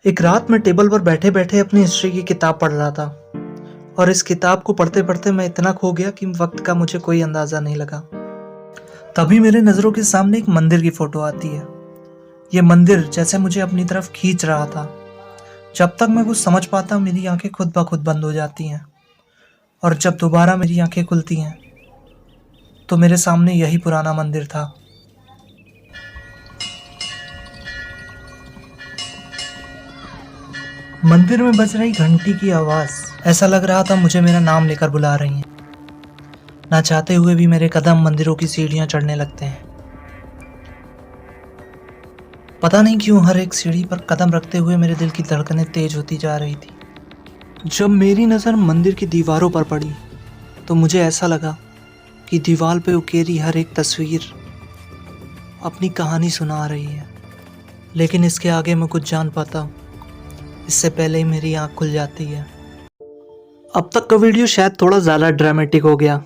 एक रात मैं टेबल पर बैठे बैठे अपनी हिस्ट्री की किताब पढ़ रहा था और इस किताब को पढ़ते पढ़ते मैं इतना खो गया कि वक्त का मुझे कोई अंदाजा नहीं लगा। तभी मेरे नज़रों के सामने एक मंदिर की फोटो आती है। ये मंदिर जैसे मुझे अपनी तरफ खींच रहा था। जब तक मैं कुछ समझ पाता मेरी आंखें खुद ब खुद बंद हो जाती हैं और जब दोबारा मेरी आंखें खुलती हैं तो मेरे सामने यही पुराना मंदिर था। मंदिर में बज रही घंटी की आवाज़, ऐसा लग रहा था मुझे मेरा नाम लेकर बुला रही हैं। ना चाहते हुए भी मेरे कदम मंदिरों की सीढ़ियां चढ़ने लगते हैं। पता नहीं क्यों हर एक सीढ़ी पर कदम रखते हुए मेरे दिल की धड़कनें तेज होती जा रही थी। जब मेरी नज़र मंदिर की दीवारों पर पड़ी तो मुझे ऐसा लगा कि दीवार पे उकेरी हर एक तस्वीर अपनी कहानी सुना रही है। लेकिन इसके आगे मैं कुछ जान पाता हूँ इससे पहले ही मेरी आँख खुल जाती है। अब तक का वीडियो शायद थोड़ा ज़्यादा ड्रामेटिक हो गया,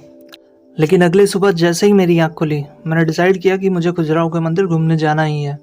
लेकिन अगले सुबह जैसे ही मेरी आँख खुली मैंने डिसाइड किया कि मुझे खजुराहो के मंदिर घूमने जाना ही है।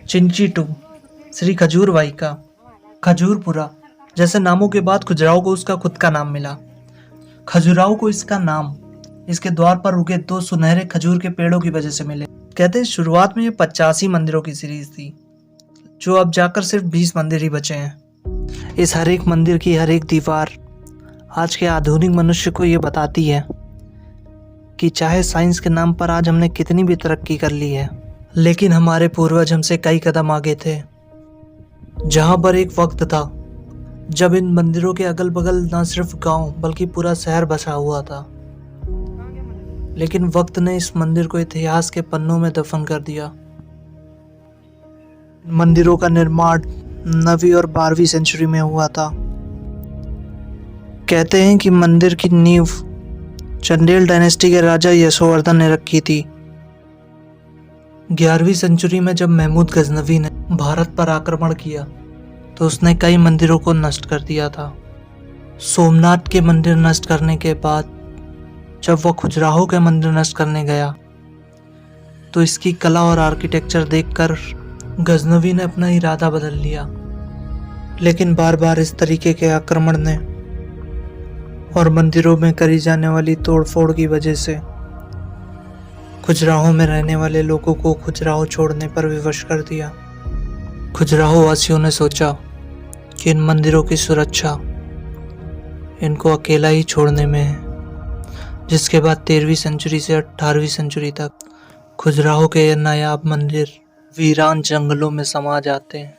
चिंचिटू, श्री खजूर बाई का, खजूरपुरा जैसे नामों के बाद खजुराहो को उसका खुद का नाम मिला। खजुराहो को इसका नाम इसके द्वार पर उगे 2 सुनहरे खजूर के पेड़ों की वजह से मिले। कहते हैं शुरुआत में ये 85 मंदिरों की सीरीज थी, जो अब जाकर सिर्फ 20 मंदिर ही बचे हैं। इस हर एक मंदिर की हर एक दीवार आज के आधुनिक मनुष्य को ये बताती है कि चाहे साइंस के नाम पर आज हमने कितनी भी तरक्की कर ली है, लेकिन हमारे पूर्वज हमसे कई कदम आगे थे। जहां पर एक वक्त था जब इन मंदिरों के अगल बगल न सिर्फ गांव बल्कि पूरा शहर बसा हुआ था, लेकिन वक्त ने इस मंदिर को इतिहास के पन्नों में दफन कर दिया। मंदिरों का निर्माण 9वीं और 12वीं सेंचुरी में हुआ था। कहते हैं कि मंदिर की नींव चंदेल डायनेस्टी के राजा यशोवर्धन ने रखी थी। 11वीं सेंचुरी में जब महमूद गजनवी ने भारत पर आक्रमण किया तो उसने कई मंदिरों को नष्ट कर दिया था। सोमनाथ के मंदिर नष्ट करने के बाद जब वह खजुराहो के मंदिर नष्ट करने गया तो इसकी कला और आर्किटेक्चर देखकर गजनवी ने अपना इरादा बदल लिया। लेकिन बार बार इस तरीके के आक्रमण ने और मंदिरों में करी जाने वाली तोड़फोड़ की वजह से खजुराहो में रहने वाले लोगों को खजुराहो छोड़ने पर विवश कर दिया। खजुराहो वासियों ने सोचा कि इन मंदिरों की सुरक्षा इनको अकेला ही छोड़ने में है, जिसके बाद 13वीं सेंचुरी से 18वीं सेंचुरी तक खजुराहो के ये नायाब मंदिर वीरान जंगलों में समा जाते हैं।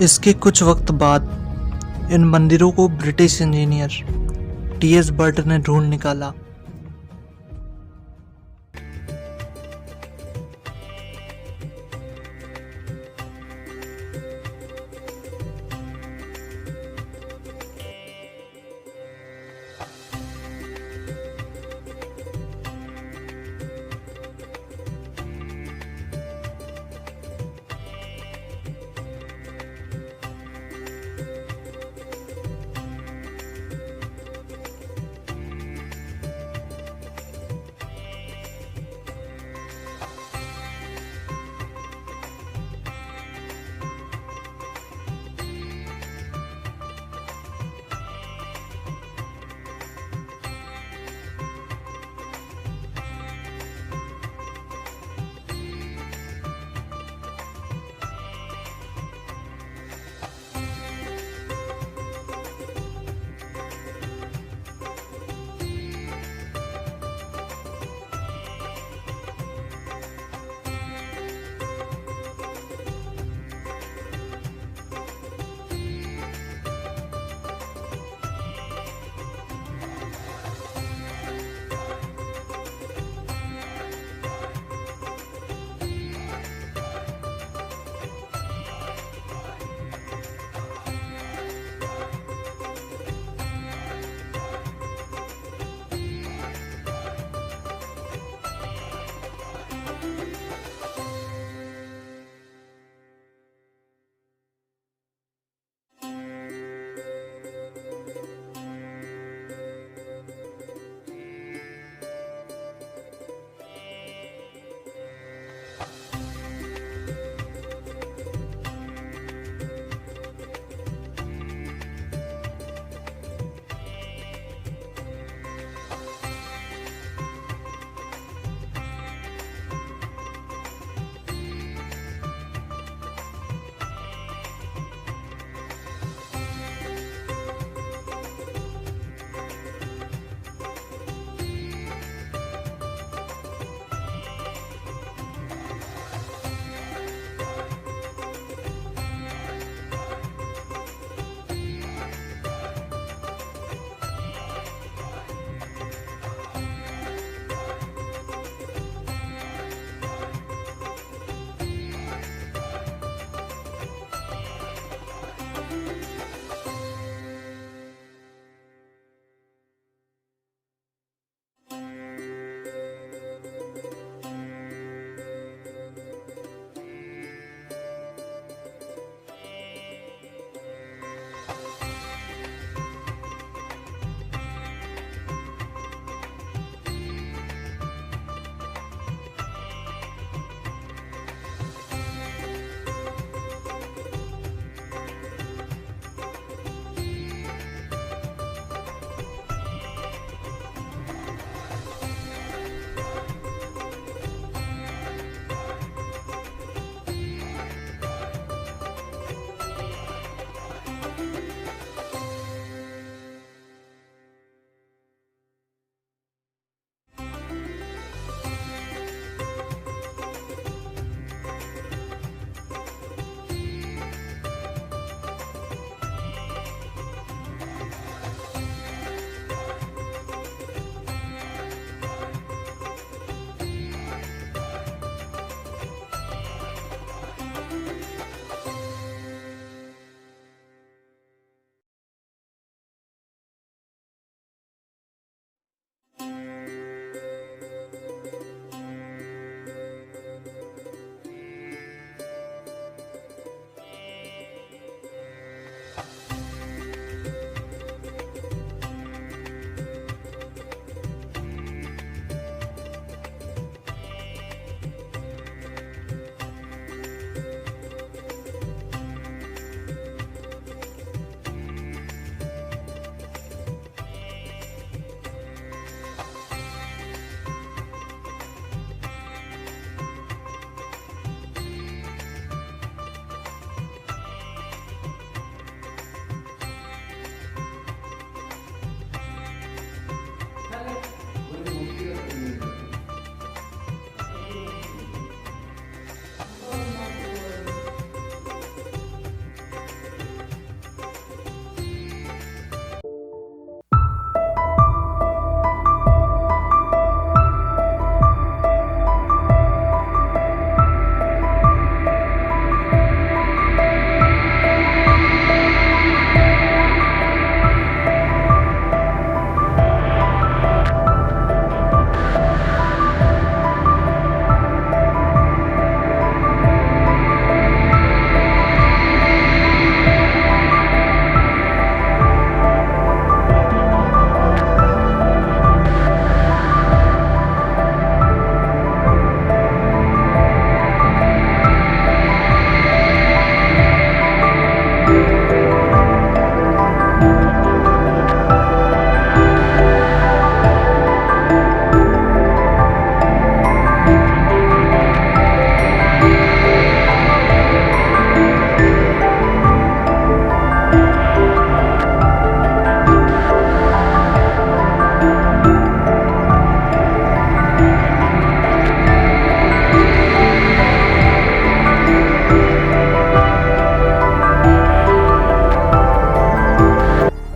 इसके कुछ वक्त बाद इन मंदिरों को ब्रिटिश इंजीनियर टी.एस. बर्ट ने ढूंढ निकाला